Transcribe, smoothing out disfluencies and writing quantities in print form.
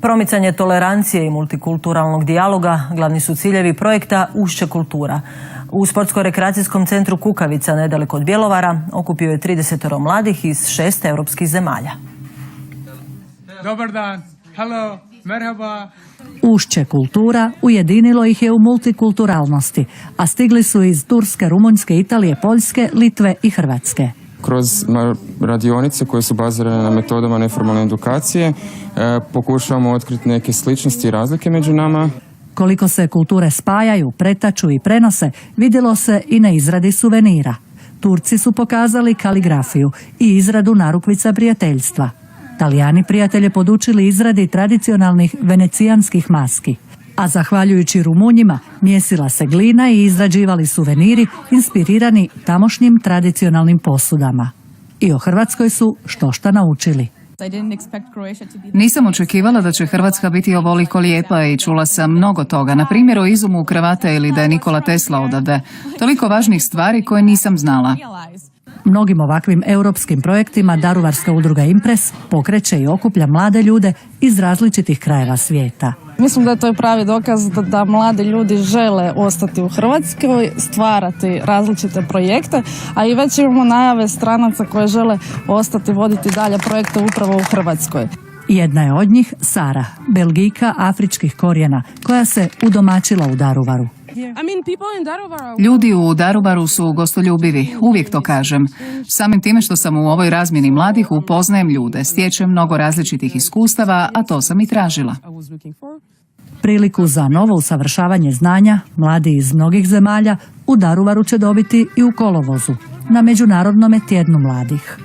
Promicanje tolerancije i multikulturalnog dijaloga glavni su ciljevi projekta Ušće kultura. U Sportsko-rekreacijskom centru Kukavica, nedaleko od Bjelovara, okupio je 30 mladih iz 6 europskih zemalja. Dobar dan, halo, merhaba. Ušće kultura ujedinilo ih je u multikulturalnosti, a stigli su iz Turske, Rumunjske, Italije, Poljske, Litve i Hrvatske. Kroz radionice koje su bazirane na metodama neformalne edukacije pokušavamo otkriti neke sličnosti i razlike među nama. Koliko se kulture spajaju, pretaču i prenose, vidjelo se i na izradi suvenira. Turci su pokazali kaligrafiju i izradu narukvica prijateljstva. Talijani prijatelje podučili izradi tradicionalnih venecijanskih maski. A zahvaljujući Rumunjima, mjesila se glina i izrađivali suveniri inspirirani tamošnjim tradicionalnim posudama. I o Hrvatskoj su štošta naučili. Nisam očekivala da će Hrvatska biti ovoliko lijepa i čula sam mnogo toga. Na primjer o izumu kravate ili da je Nikola Tesla odavde. Toliko važnih stvari koje nisam znala. Mnogim ovakvim europskim projektima Daruvarska udruga Impres pokreće i okuplja mlade ljude iz različitih krajeva svijeta. Mislim da je to pravi dokaz da mladi ljudi žele ostati u Hrvatskoj, stvarati različite projekte, a i već imamo najave stranaca koje žele ostati voditi dalje projekte upravo u Hrvatskoj. Jedna je od njih Sara, Belgijka afričkih korijena, koja se udomaćila u Daruvaru. Ljudi u Daruvaru su gostoljubivi, uvijek to kažem. Samim time što sam u ovoj razmjeni mladih upoznajem ljude, stječem mnogo različitih iskustava, a to sam i tražila. Priliku za novo usavršavanje znanja mladi iz mnogih zemalja u Daruvaru će dobiti i u kolovozu, na Međunarodnom tjednu mladih.